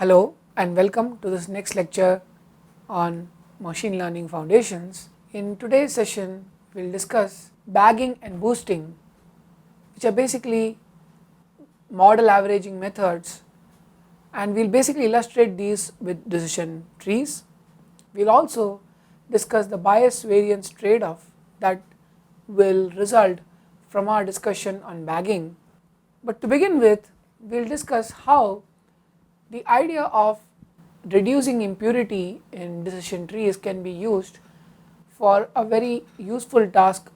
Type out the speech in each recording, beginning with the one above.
Hello and welcome to this next lecture on machine learning foundations. In today's session we will discuss bagging and boosting, which are basically model averaging methods, and we will basically illustrate these with decision trees. We will also discuss the bias variance trade-off that will result from our discussion on bagging. But to begin with, we will discuss how the idea of reducing impurity in decision trees can be used for a very useful task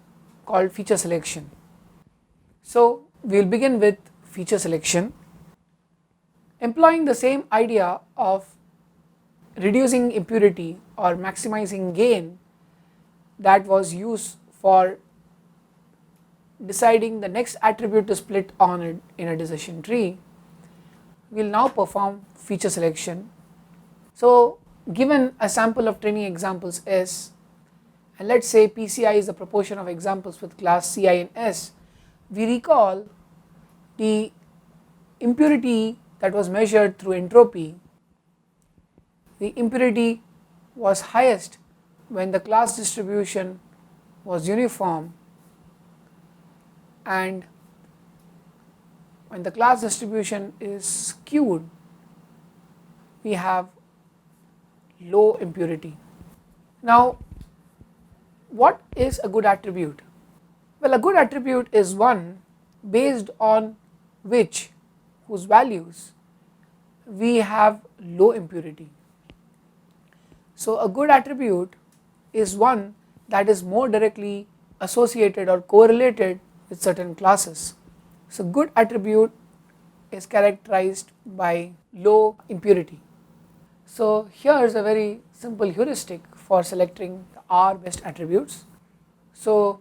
called feature selection. So we will begin with feature selection. Employing the same idea of reducing impurity or maximizing gain that was used for deciding the next attribute to split on it in a decision tree, we will now perform feature selection. So given a sample of training examples S, and let us say PCI is the proportion of examples with class Ci in S, we recall the impurity that was measured through entropy. The impurity was highest when the class distribution was uniform, and when the class distribution is skewed, we have low impurity. Now, what is a good attribute? Well, a good attribute is one based on whose values we have low impurity. So a good attribute is one that is more directly associated or correlated with certain classes. So good attribute is characterized by low impurity. So here is a very simple heuristic for selecting R best attributes. So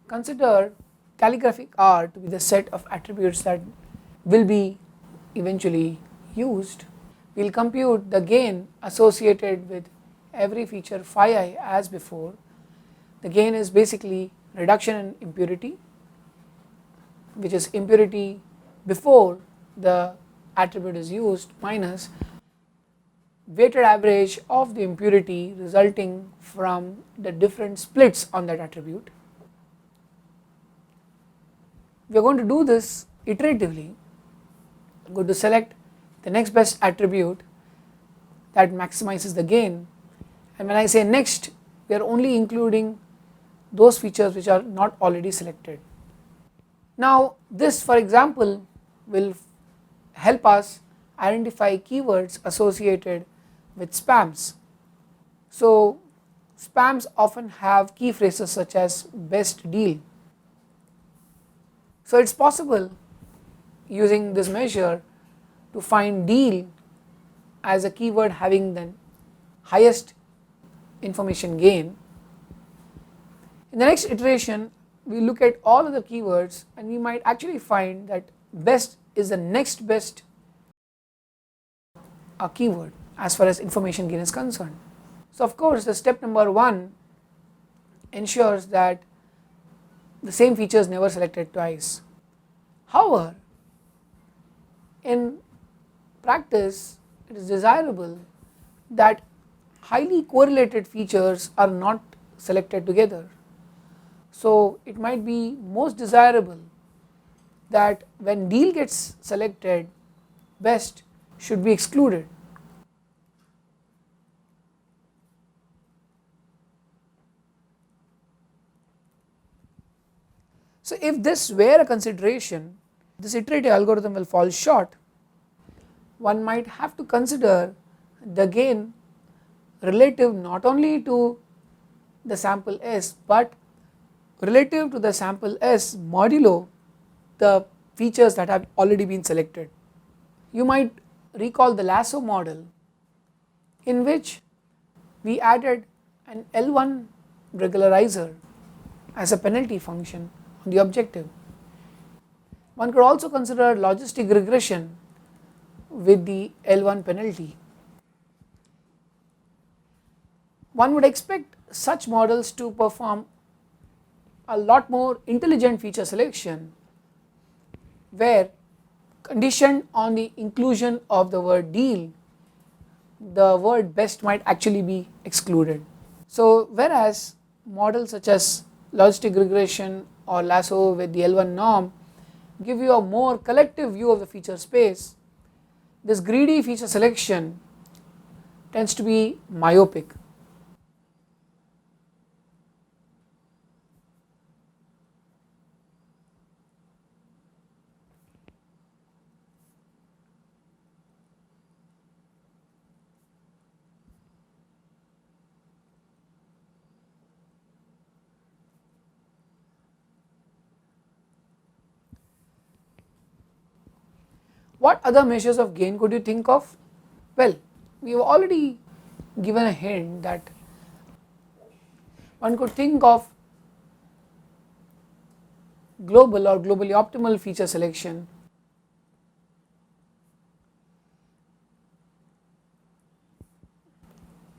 consider calligraphic R to be the set of attributes that will be eventually used. We will compute the gain associated with every feature phi I as before. The gain is basically reduction in impurity, which is impurity before the attribute is used, minus weighted average of the impurity resulting from the different splits on that attribute. We are going to do this iteratively. I am going to select the next best attribute that maximizes the gain, and when I say next, we are only including those features which are not already selected. Now this, for example, will help us identify keywords associated with spams. So spams often have key phrases such as best deal. So it is possible using this measure to find deal as a keyword having the highest information gain. In the next iteration, we look at all of the keywords and we might actually find that best is the next best keyword as far as information gain is concerned. So of course the step number 1 ensures that the same feature is never selected twice. However, in practice it is desirable that highly correlated features are not selected together. So it might be most desirable that when deal gets selected, best should be excluded. So if this were a consideration, this iterative algorithm will fall short. One might have to consider the gain relative not only to the sample S, but relative to the sample S modulo the features that have already been selected. You might recall the lasso model in which we added an L1 regularizer as a penalty function on the objective. One could also consider logistic regression with the L1 penalty. One would expect such models to perform a lot more intelligent feature selection, where conditioned on the inclusion of the word deal, the word best might actually be excluded. So whereas models such as logistic regression or lasso with the L1 norm give you a more collective view of the feature space, this greedy feature selection tends to be myopic. What other measures of gain could you think of? Well, we have already given a hint that one could think of global or globally optimal feature selection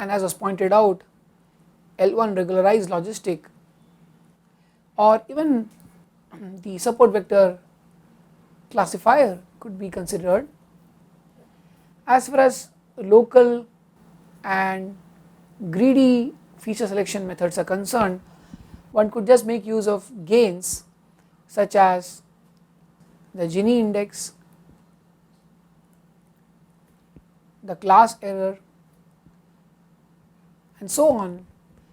and, as was pointed out, L1 regularized logistic or even the support vector classifier could be considered. As far as local and greedy feature selection methods are concerned, one could just make use of gains such as the Gini index, the class error, and so on,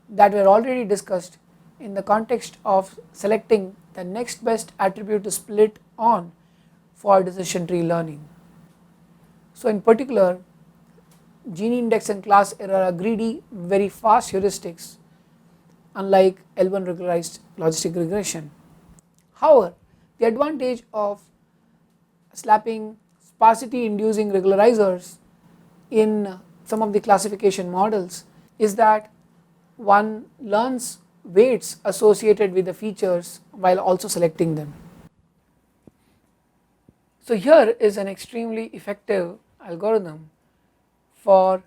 that were already discussed in the context of selecting the next best attribute to split on for decision tree learning. So in particular, Gini index and class error are greedy, very fast heuristics, unlike L1 regularized logistic regression. However, the advantage of slapping sparsity inducing regularizers in some of the classification models is that one learns weights associated with the features while also selecting them. So here is an extremely effective algorithm for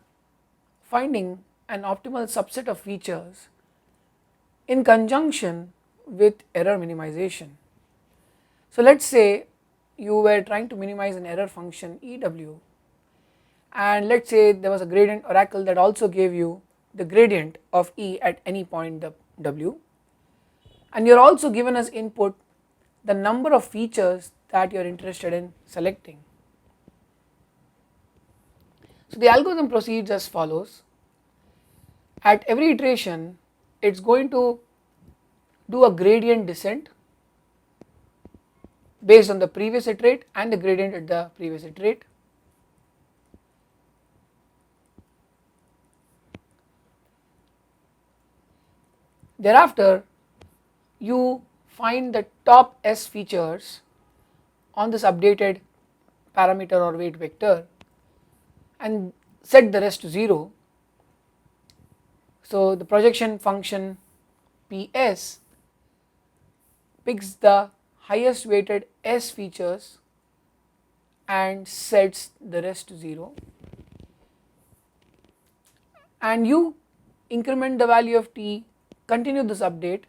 finding an optimal subset of features in conjunction with error minimization. So let's say you were trying to minimize an error function EW, and let's say there was a gradient oracle that also gave you the gradient of E at any point W, and you're also given as input the number of features that you're interested in selecting. So the algorithm proceeds as follows. At every iteration, it's going to do a gradient descent based on the previous iterate and the gradient at the previous iterate. Thereafter, you find the top S features on this updated parameter or weight vector and set the rest to 0. So the projection function PS picks the highest weighted S features and sets the rest to 0, and you increment the value of T, continue this update,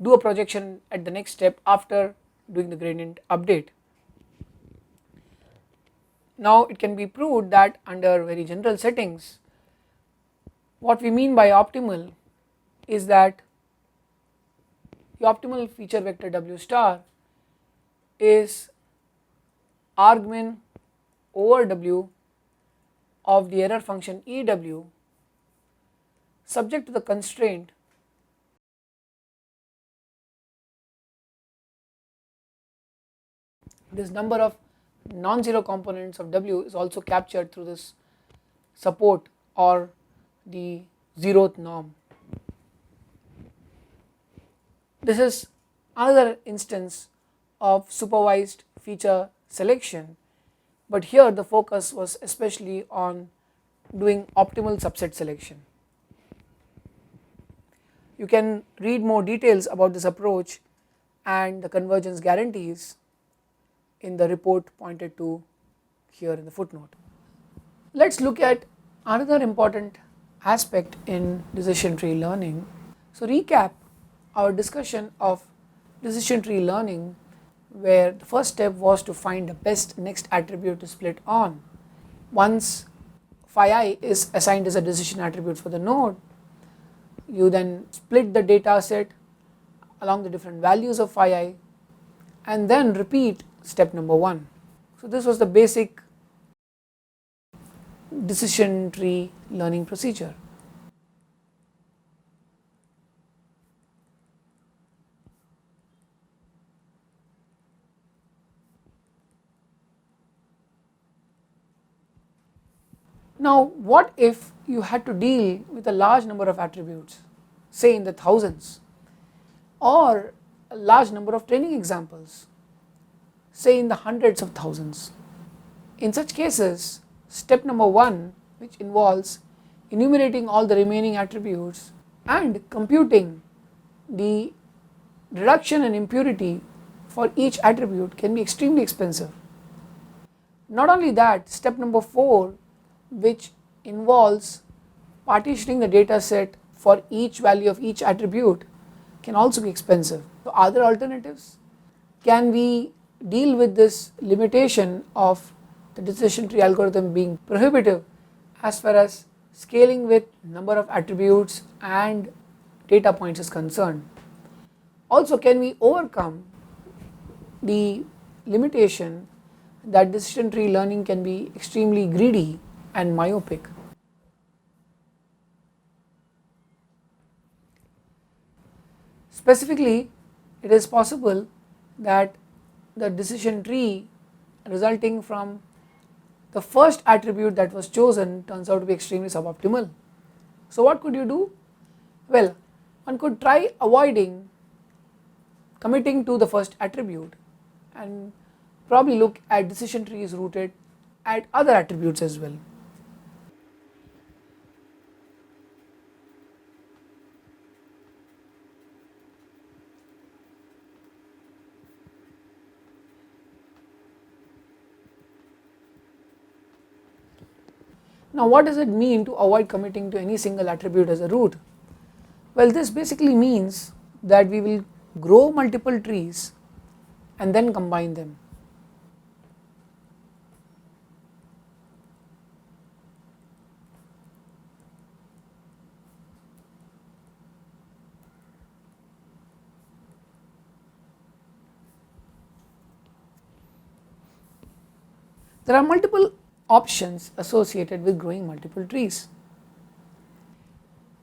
do a projection at the next step after doing the gradient update. Now it can be proved that under very general settings, what we mean by optimal is that the optimal feature vector W star is argmin over W of the error function EW subject to the constraint this number of non-zero components of W is also captured through this support or the zeroth norm. This is another instance of supervised feature selection, but here the focus was especially on doing optimal subset selection. You can read more details about this approach and the convergence guarantees in the report pointed to here in the footnote. Let's look at another important aspect in decision tree learning. So recap our discussion of decision tree learning, where the first step was to find the best next attribute to split on. Once phi I is assigned as a decision attribute for the node. You then split the data set along the different values of phi I and then repeat step number 1. So this was the basic decision tree learning procedure. Now what if you had to deal with a large number of attributes, say in the thousands, or a large number of training examples, say in the hundreds of thousands. In such cases, step number 1, which involves enumerating all the remaining attributes and computing the reduction and impurity for each attribute, can be extremely expensive. Not only that, step number 4, which involves partitioning the data set for each value of each attribute, can also be expensive. So are there alternatives? Can we deal with this limitation of the decision tree algorithm being prohibitive as far as scaling with number of attributes and data points is concerned? Also, can we overcome the limitation that decision tree learning can be extremely greedy and myopic? Specifically, it is possible that the decision tree resulting from the first attribute that was chosen turns out to be extremely suboptimal. So what could you do? Well, one could try avoiding committing to the first attribute and probably look at decision trees rooted at other attributes as well. Now what does it mean to avoid committing to any single attribute as a root? Well, this basically means that we will grow multiple trees and then combine them. There are multiple options associated with growing multiple trees.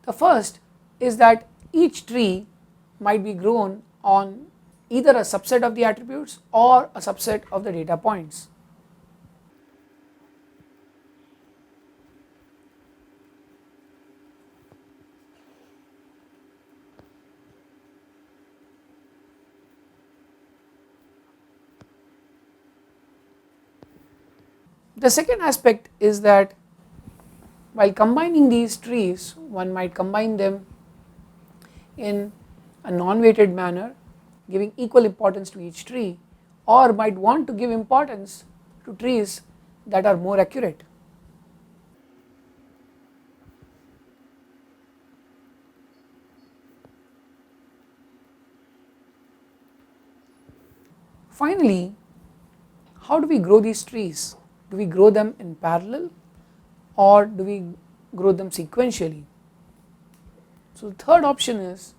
The first is that each tree might be grown on either a subset of the attributes or a subset of the data points. The second aspect is that while combining these trees, one might combine them in a non-weighted manner, giving equal importance to each tree, or might want to give importance to trees that are more accurate. Finally, how do we grow these trees? Do we grow them in parallel or do we grow them sequentially? So the third option is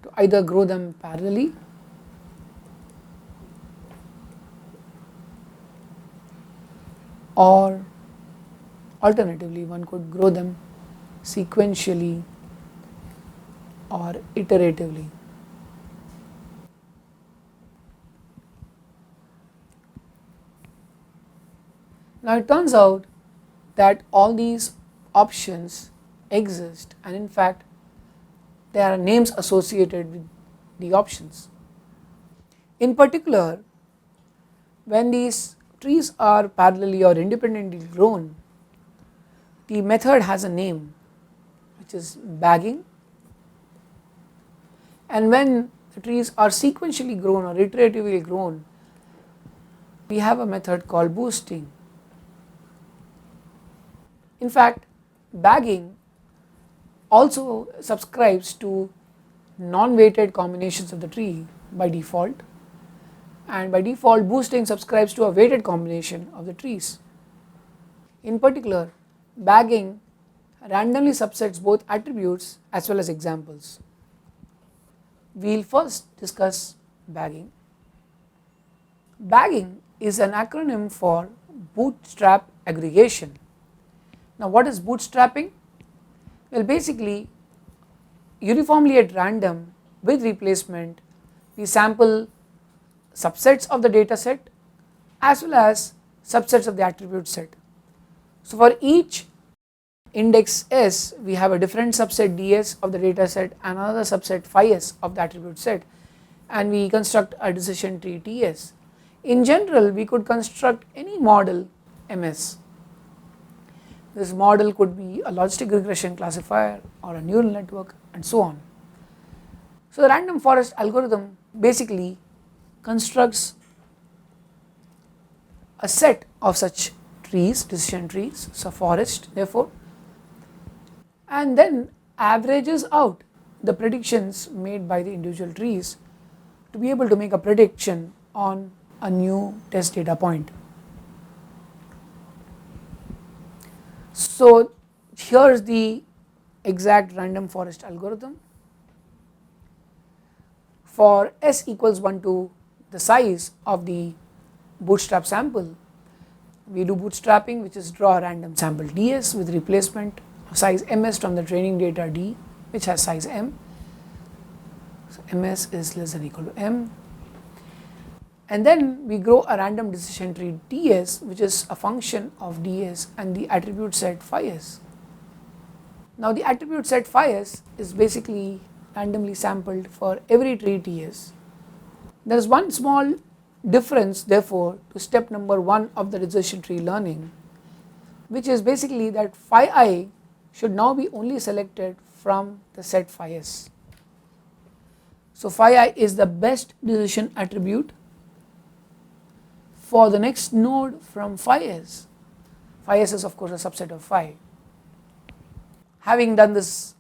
to either grow them parallelly or alternatively one could grow them sequentially or iteratively. Now it turns out that all these options exist, and in fact there are names associated with the options. In particular, when these trees are parallelly or independently grown, the method has a name which is bagging, and when the trees are sequentially grown or iteratively grown, we have a method called boosting. In fact, bagging also subscribes to non-weighted combinations of the tree by default, and by default boosting subscribes to a weighted combination of the trees. In particular, bagging randomly subsets both attributes as well as examples. We will first discuss bagging. Bagging is an acronym for bootstrap aggregation. Now what is bootstrapping? Well, basically uniformly at random with replacement we sample subsets of the data set as well as subsets of the attribute set. So for each index S we have a different subset ds of the data set and another subset phi s of the attribute set, and we construct a decision tree ts. In general we could construct any model ms. This model could be a logistic regression classifier or a neural network and so on. So the random forest algorithm basically constructs a set of such trees, decision trees, so forest therefore, and then averages out the predictions made by the individual trees to be able to make a prediction on a new test data point. So here is the exact random forest algorithm. For s equals 1 to the size of the bootstrap sample, we do bootstrapping, which is draw a random sample ds with replacement size ms from the training data d, which has size m. So ms is less than or equal to m, and then we grow a random decision tree ds, which is a function of ds and the attribute set phi s. Now the attribute set phi s is basically randomly sampled for every tree ts. There is one small difference therefore to step number 1 of the decision tree learning, which is basically that phi I should now be only selected from the set phi s. So phi I is the best decision attribute for the next node from phi s. Phi s is of course a subset of phi. Having done this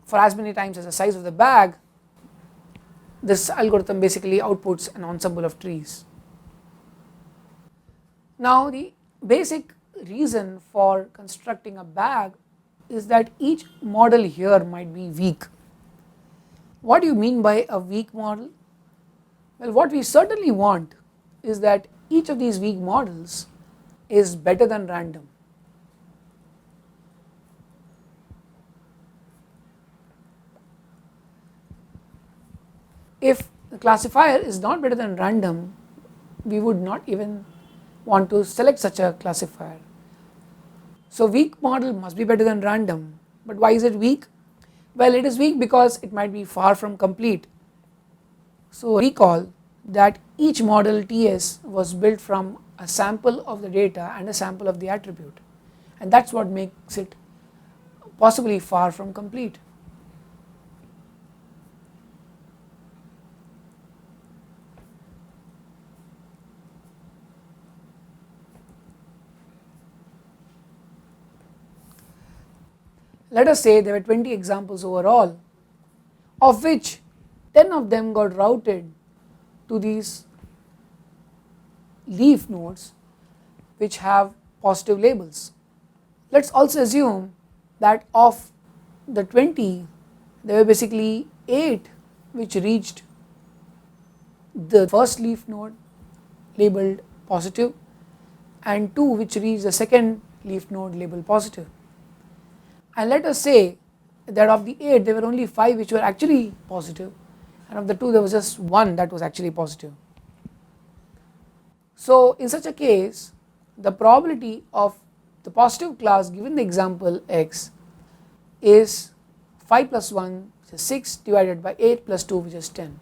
for as many times as the size of the bag, this algorithm basically outputs an ensemble of trees. Now the basic reason for constructing a bag is that each model here might be weak. What do you mean by a weak model? Well, what we certainly want is that each of these weak models is better than random. If the classifier is not better than random, we would not even want to select such a classifier. So weak model must be better than random, but why is it weak? Well, it is weak because it might be far from complete. So recall that each model ts was built from a sample of the data and a sample of the attribute, and that is what makes it possibly far from complete. Let us say there were 20 examples overall, of which 10 of them got routed to these leaf nodes which have positive labels. Let us also assume that of the 20 there were basically 8 which reached the first leaf node labeled positive and 2 which reached the second leaf node labeled positive. And let us say that of the 8 there were only 5 which were actually positive, and of the 2 there was just 1 that was actually positive. So in such a case the probability of the positive class given the example x is 5 plus 1 which is 6 divided by 8 plus 2 which is 10.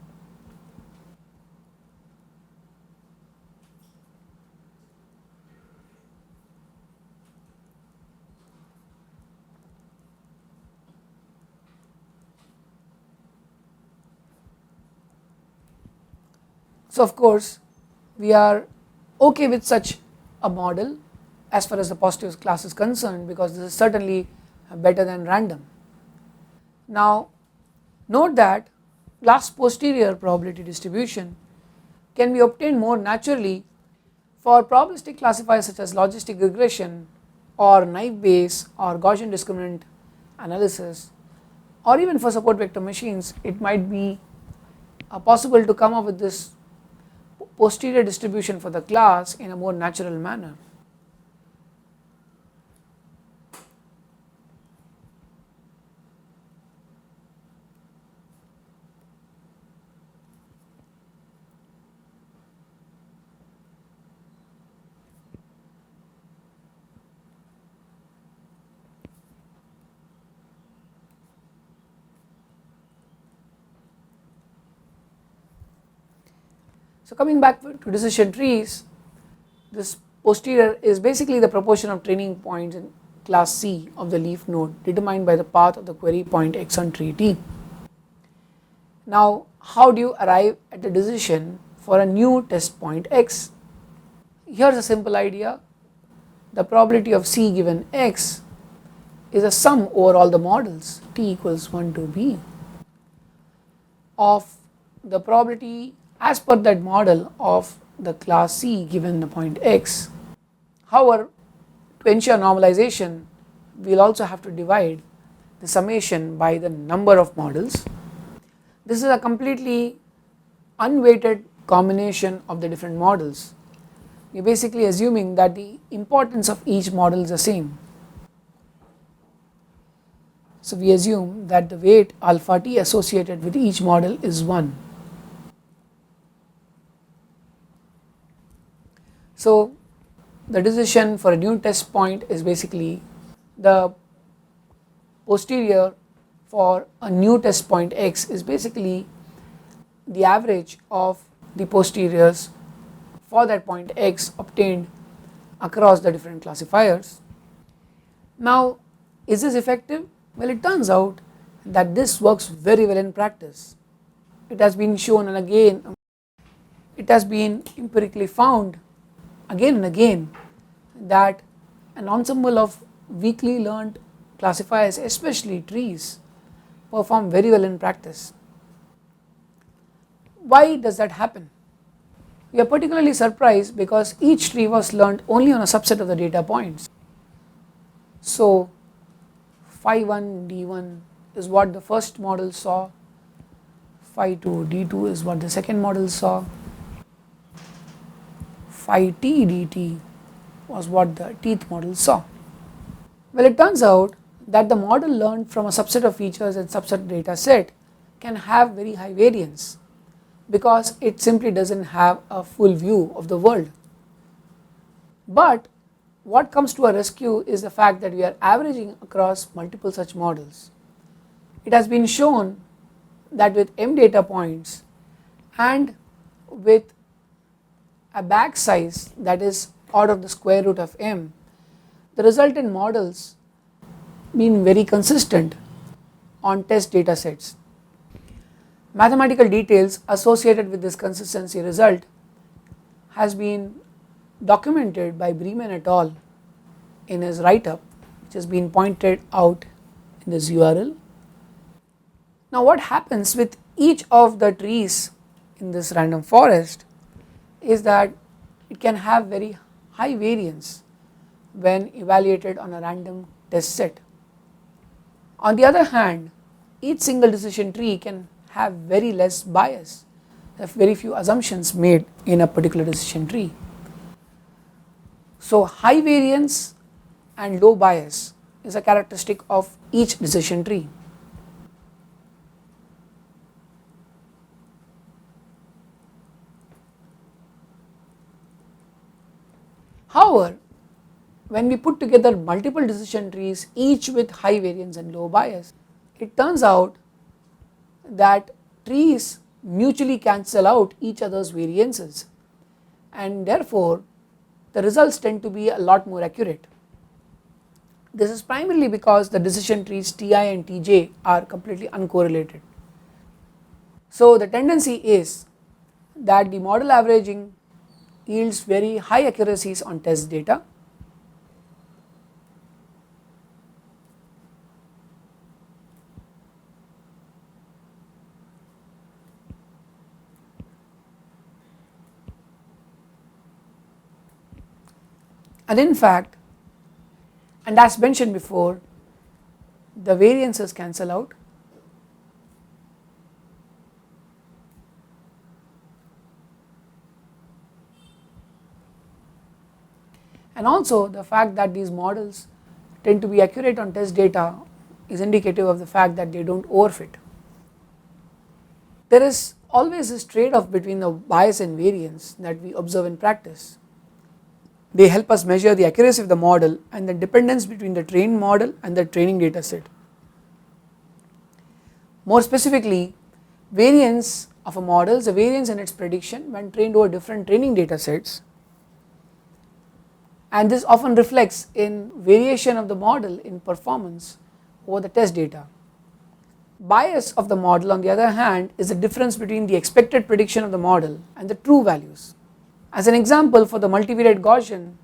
So of course we are okay with such a model as far as the positive class is concerned, because this is certainly better than random. Now note that class posterior probability distribution can be obtained more naturally for probabilistic classifiers such as logistic regression or naive Bayes or Gaussian discriminant analysis, or even for support vector machines, it might be possible to come up with this posterior distribution for the class in a more natural manner. So coming back to decision trees, this posterior is basically the proportion of training points in class C of the leaf node determined by the path of the query point x on tree T. Now how do you arrive at the decision for a new test point x? Here's a simple idea. The probability of C given x is a sum over all the models T equals 1 to B of the probability as per that model of the class C given the point x. However, to ensure normalization, we will also have to divide the summation by the number of models. This is a completely unweighted combination of the different models. We are basically assuming that the importance of each model is the same. So we assume that the weight alpha t associated with each model is 1. So the decision for a new test point is basically the posterior for a new test point x is basically the average of the posteriors for that point x obtained across the different classifiers. Now is this effective? Well, it turns out that this works very well in practice. It has been shown, and again it has been empirically found again and again that an ensemble of weakly learned classifiers, especially trees, perform very well in practice. Why does that happen? We are particularly surprised because each tree was learned only on a subset of the data points. So phi 1 d1 is what the first model saw, phi 2 d2 is what the second model saw, phi t dt was what the tth model saw. Well, it turns out that the model learned from a subset of features and subset data set can have very high variance because it simply doesn't have a full view of the world. But what comes to our rescue is the fact that we are averaging across multiple such models. It has been shown that with m data points and with a bag size that is order of the square root of m, the resultant models been very consistent on test data sets. Mathematical details associated with this consistency result has been documented by Breman et al. In his write-up, which has been pointed out in this URL. Now what happens with each of the trees in this random forest is that it can have very high variance when evaluated on a random test set. On the other hand, each single decision tree can have very less bias. There are very few assumptions made in a particular decision tree. So high variance and low bias is a characteristic of each decision tree. However, when we put together multiple decision trees, each with high variance and low bias, it turns out that trees mutually cancel out each other's variances, and therefore the results tend to be a lot more accurate. This is primarily because the decision trees Ti and Tj are completely uncorrelated. So the tendency is that the model averaging yields very high accuracies on test data. And in fact, and as mentioned before, the variances cancel out, and also the fact that these models tend to be accurate on test data is indicative of the fact that they do not overfit. There is always this trade-off between the bias and variance that we observe in practice. They help us measure the accuracy of the model and the dependence between the trained model and the training data set. More specifically, variance of a model is a variance in its prediction when trained over different training data sets, and this often reflects in variation of the model in performance over the test data. Bias of the model, on the other hand, is the difference between the expected prediction of the model and the true values. As an example, for the multivariate Gaussian,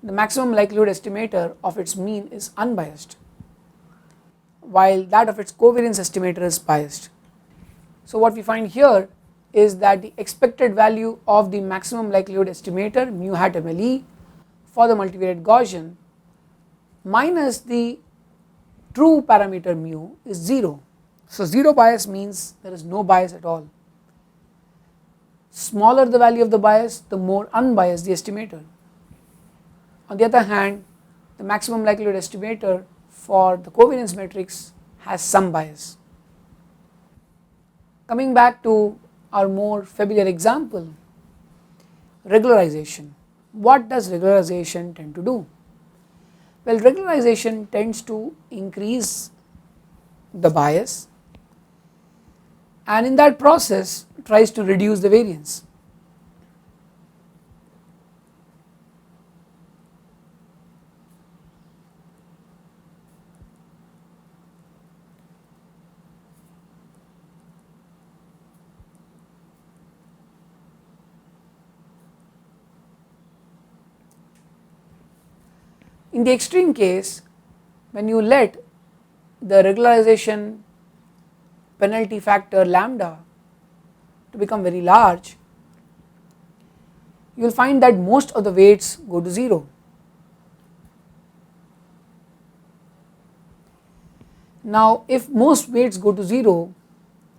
the maximum likelihood estimator of its mean is unbiased, while that of its covariance estimator is biased. So what we find here is that the expected value of the maximum likelihood estimator mu hat MLE for the multivariate Gaussian minus the true parameter mu is 0. So 0 bias means there is no bias at all. Smaller the value of the bias, the more unbiased the estimator. On the other hand, the maximum likelihood estimator for the covariance matrix has some bias. Coming back to our more familiar example, regularization. What does regularization tend to do? Well, regularization tends to increase the bias, and in that process tries to reduce the variance. In the extreme case, when you let the regularization penalty factor lambda to become very large, you will find that most of the weights go to 0. Now, if most weights go to 0,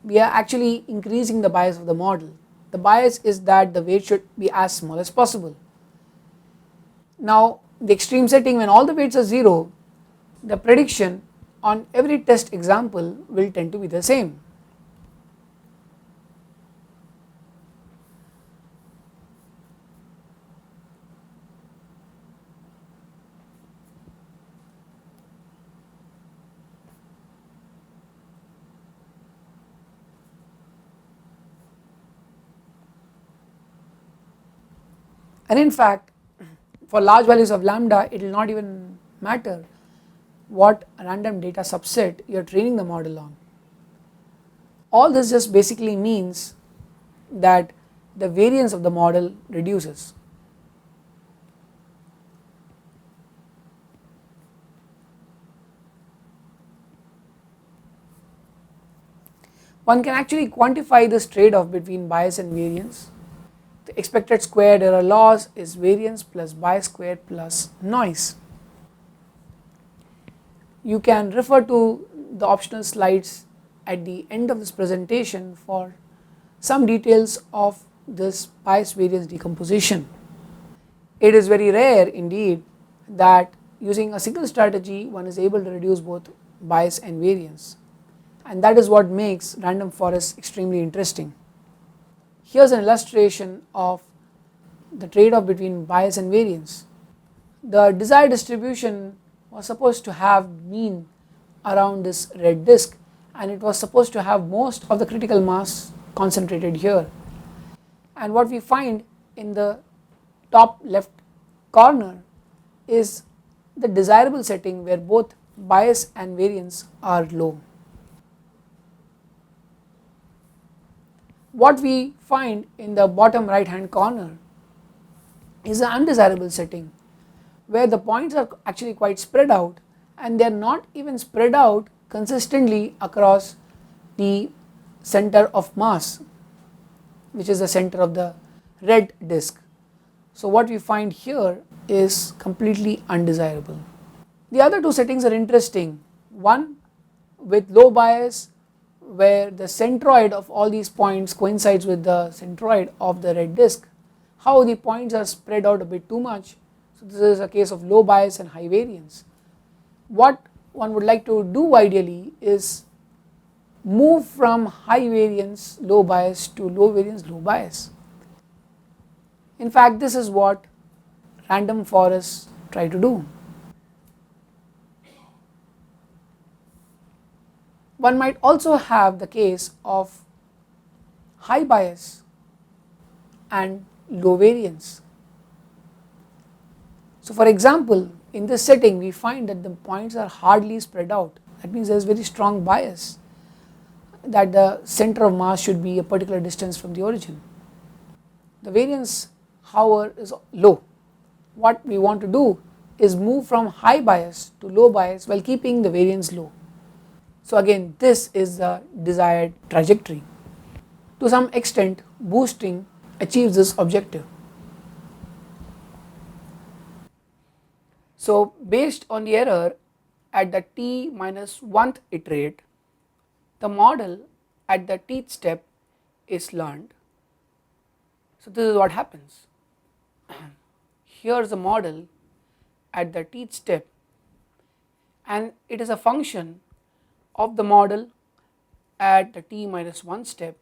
we are actually increasing the bias of the model. The bias is that the weight should be as small as possible. Now, the extreme setting, when all the weights are 0, the prediction on every test example will tend to be the same. And in fact, for large values of lambda, it will not even matter what random data subset you are training the model on. All this just basically means that the variance of the model reduces. One can actually quantify this trade-off between bias and variance. The expected squared error loss is variance plus bias squared plus noise. You can refer to the optional slides at the end of this presentation for some details of this bias variance decomposition. It is very rare indeed that using a single strategy one is able to reduce both bias and variance, and that is what makes random forests extremely interesting. Here is an illustration of the trade-off between bias and variance. The desired distribution was supposed to have mean around this red disk, and it was supposed to have most of the critical mass concentrated here. And what we find in the top left corner is the desirable setting where both bias and variance are low. What we find in the bottom right hand corner is an undesirable setting where the points are actually quite spread out, and they are not even spread out consistently across the center of mass, which is the center of the red disk. So what we find here is completely undesirable. The other two settings are interesting, one with low bias where the centroid of all these points coincides with the centroid of the red disk. How the points are spread out a bit too much, so this is a case of low bias and high variance. What one would like to do ideally is move from high variance low bias to low variance low bias. In fact, this is what random forests try to do. One might also have the case of high bias and low variance. So for example, in this setting we find that the points are hardly spread out. That means there is very strong bias that the center of mass should be a particular distance from the origin. The variance however is low. What we want to do is move from high bias to low bias while keeping the variance low. So again, this is the desired trajectory. To some extent, boosting achieves this objective. So based on the error at the t minus 1th iterate, the model at the tth step is learned. So this is what happens. Here is the model at the tth step, and it is a function of the model at the t minus 1 step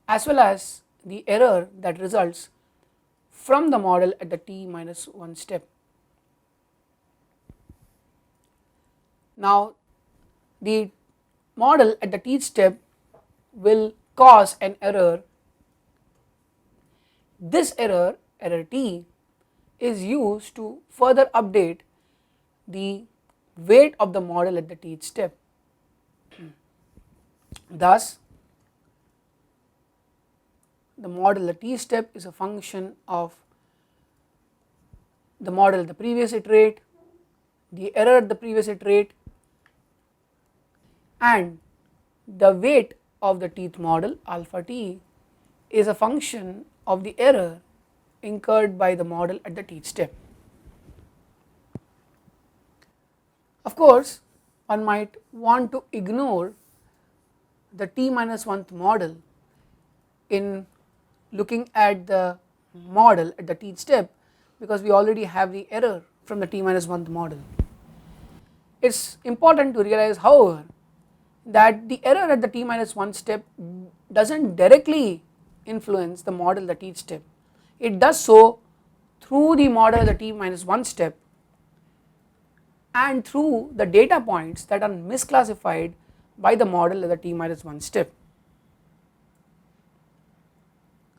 as well as the error that results from the model at the t minus 1 step. Now the model at the tth step will cause an error. This error, error t, is used to further update the weight of the model at the tth step. Thus, the model at t step is a function of the model at the previous iterate, the error at the previous iterate, and the weight of the tth model alpha t is a function of the error incurred by the model at the tth step. Of course, one might want to ignore the t minus 1th model in looking at the model at the tth step because we already have the error from the t minus 1th model. It is important to realize however that the error at the t minus 1 step does not directly influence the model at the tth step. It does so through the model at the t minus 1 step and through the data points that are misclassified by the model at the t minus 1 step.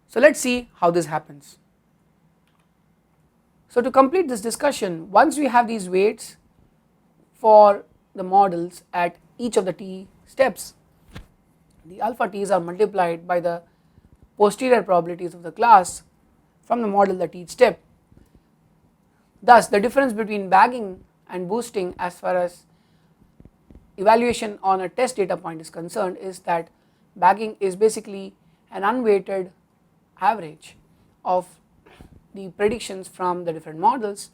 So let us see how this happens. So to complete this discussion, once we have these weights for the models at each of the t steps, the alpha t's are multiplied by the posterior probabilities of the class from the model at each step. Thus the difference between bagging and boosting as far as evaluation on a test data point is concerned is that bagging is basically an unweighted average of the predictions from the different models.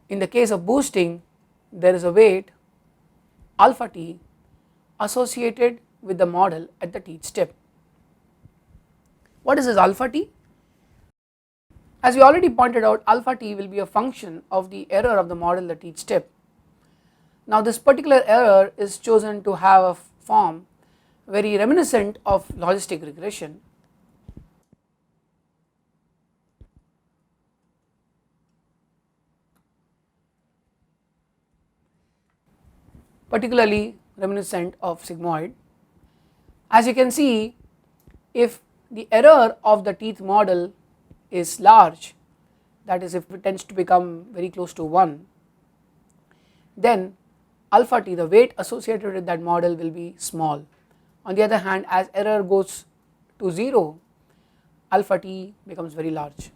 In the case of boosting, there is a weight alpha t associated with the model at the tth step. What is this alpha t? As we already pointed out, alpha t will be a function of the error of the model at each step. Now this particular error is chosen to have a form very reminiscent of logistic regression. Particularly reminiscent of sigmoid. As you can see, if the error of the tth model is large, that is if it tends to become very close to 1, then alpha t, the weight associated with that model, will be small. On the other hand, as error goes to 0, alpha t becomes very large.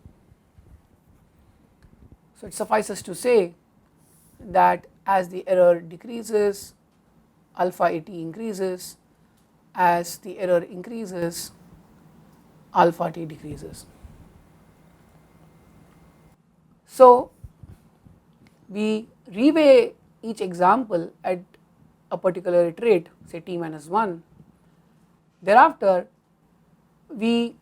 So it suffices to say that as the error decreases, alpha at increases, as the error increases, alpha t decreases. So we reweigh each example at a particular iterate, say t minus 1. Thereafter, we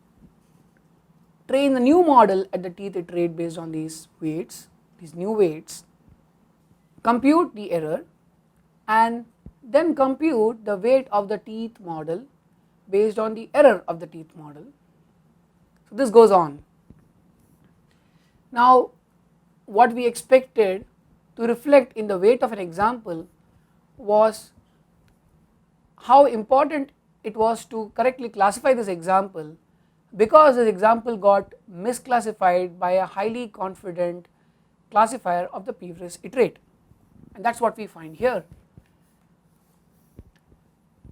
train the new model at the tth iterate based on these weights, these new weights, compute the error, and then compute the weight of the tth model based on the error of the tth model. So this goes on. Now what we expected to reflect in the weight of an example was how important it was to correctly classify this example, because this example got misclassified by a highly confident classifier of the previous iterate, and that is what we find here.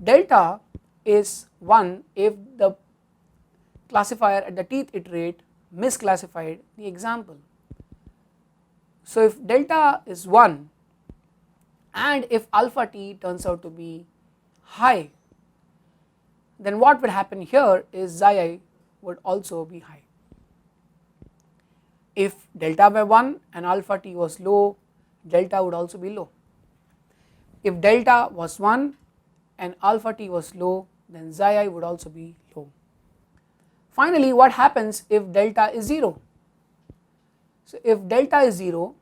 Delta is 1 if the classifier at the tth iterate misclassified the example. So if delta is 1 and if alpha t turns out to be high, then what would happen here is xi I would also be high. If delta by 1 and alpha t was low, delta would also be low. If delta was 1 and alpha t was low, then xi I would also be low. Finally, what happens if delta is 0? So if delta is 0,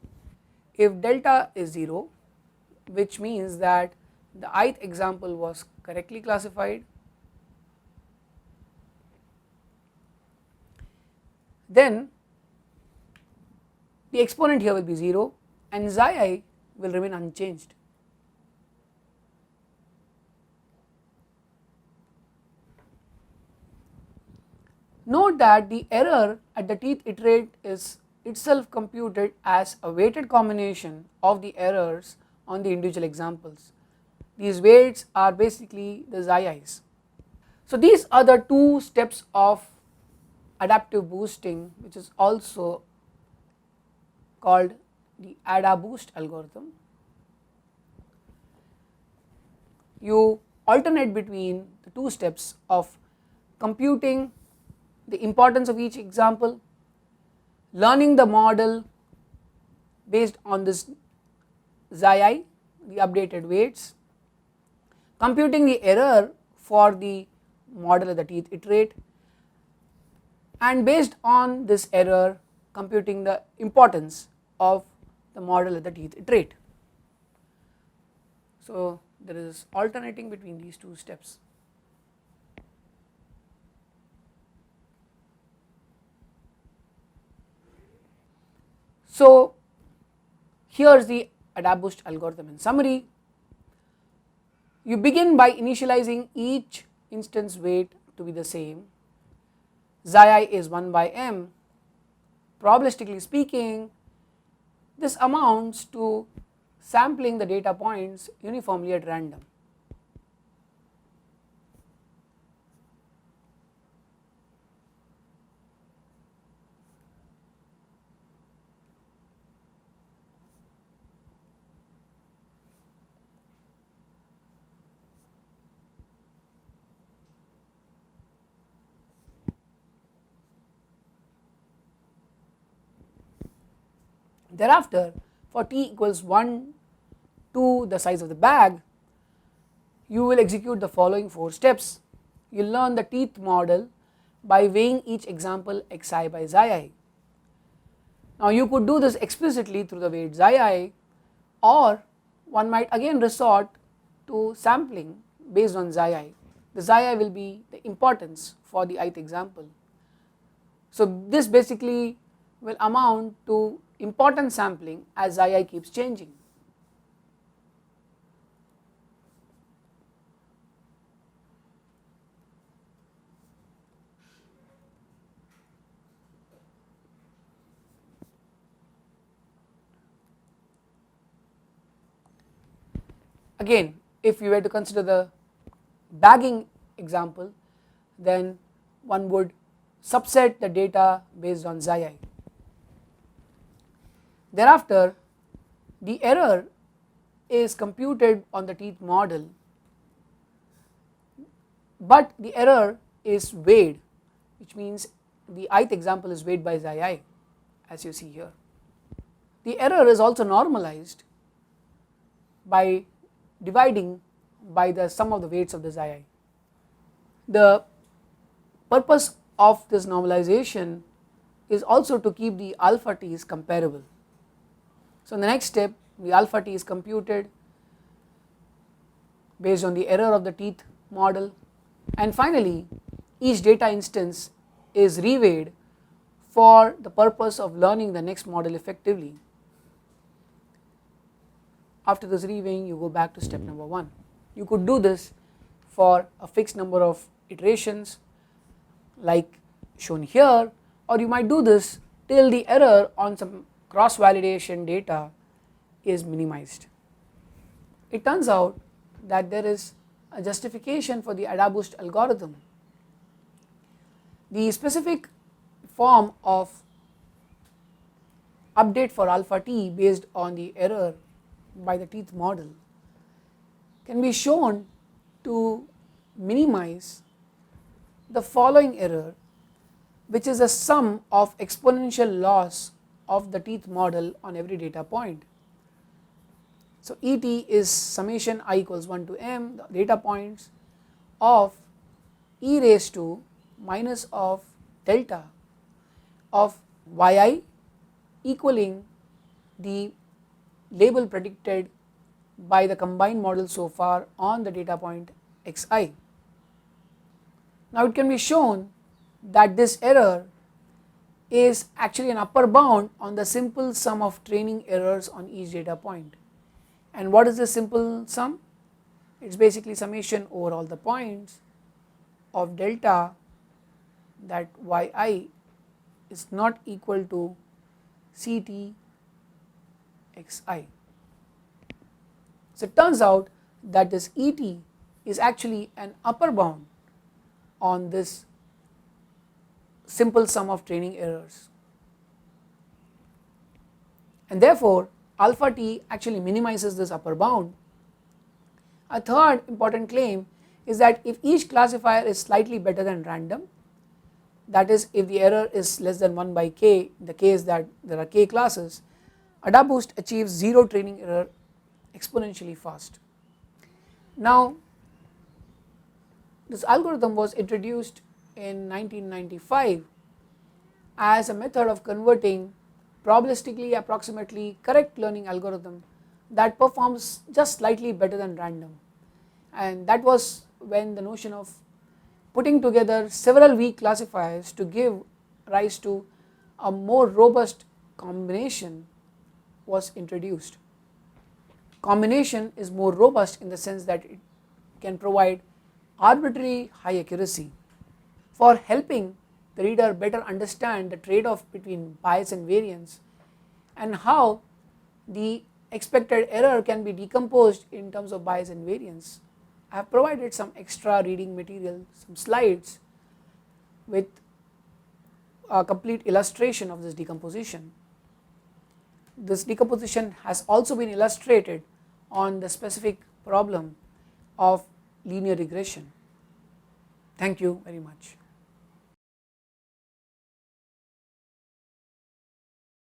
which means that the ith example was correctly classified, then the exponent here will be 0 and xi I will remain unchanged. Note that the error at the tth iterate is itself computed as a weighted combination of the errors on the individual examples. These weights are basically the xi I's. So these are the two steps of adaptive boosting, which is also called the AdaBoost algorithm. You alternate between the two steps of computing the importance of each example, learning the model based on this xi I, the updated weights, computing the error for the model at the tth iterate, and based on this error computing the importance of the model at the tth iterate. So there is alternating between these two steps. So here is the AdaBoost algorithm in summary. You begin by initializing each instance weight to be the same. Xi I is 1 by m. Probabilistically speaking, this amounts to sampling the data points uniformly at random. Thereafter, for t equals 1 to the size of the bag, you will execute the following 4 steps. You will learn the tth model by weighing each example xi by xi I. Now you could do this explicitly through the weight xi I, or one might again resort to sampling based on xi I. The xi I will be the importance for the ith example. So this basically will amount to importance sampling as xi I keeps changing. Again, if you were to consider the bagging example, then one would subset the data based on xi I. Thereafter, the error is computed on the tth model, but the error is weighed, which means the ith example is weighed by xi I, as you see here. The error is also normalized by dividing by the sum of the weights of this II. The purpose of this normalization is also to keep the alpha t's comparable. So in the next step, the alpha t is computed based on the error of the teeth model, and finally each data instance is reweighed for the purpose of learning the next model effectively. After this reweighing, you go back to step number 1. You could do this for a fixed number of iterations like shown here, or you might do this till the error on some cross validation data is minimized. It turns out that there is a justification for the AdaBoost algorithm. The specific form of update for alpha t based on the error by the teeth model can be shown to minimize the following error, which is a sum of exponential loss of the teeth model on every data point. So ET is summation I equals 1 to m, the data points of e raised to minus of delta of yi equaling the label predicted by the combined model so far on the data point xi. Now it can be shown that this error is actually an upper bound on the simple sum of training errors on each data point. And what is the simple sum? It is basically summation over all the points of delta that yi is not equal to ct xi. So it turns out that this ET is actually an upper bound on this simple sum of training errors, and therefore alpha t actually minimizes this upper bound. A third important claim is that if each classifier is slightly better than random, that is if the error is less than 1 by k, in the case that there are k classes, AdaBoost achieves zero training error exponentially fast. Now this algorithm was introduced in 1995 as a method of converting probabilistically approximately correct learning algorithm that performs just slightly better than random, and that was when the notion of putting together several weak classifiers to give rise to a more robust combination was introduced. Combination is more robust in the sense that it can provide arbitrary high accuracy for helping the reader better understand the trade-off between bias and variance and how the expected error can be decomposed in terms of bias and variance. I have provided some extra reading material, some slides with a complete illustration of this decomposition. This decomposition has also been illustrated on the specific problem of linear regression. Thank you very much.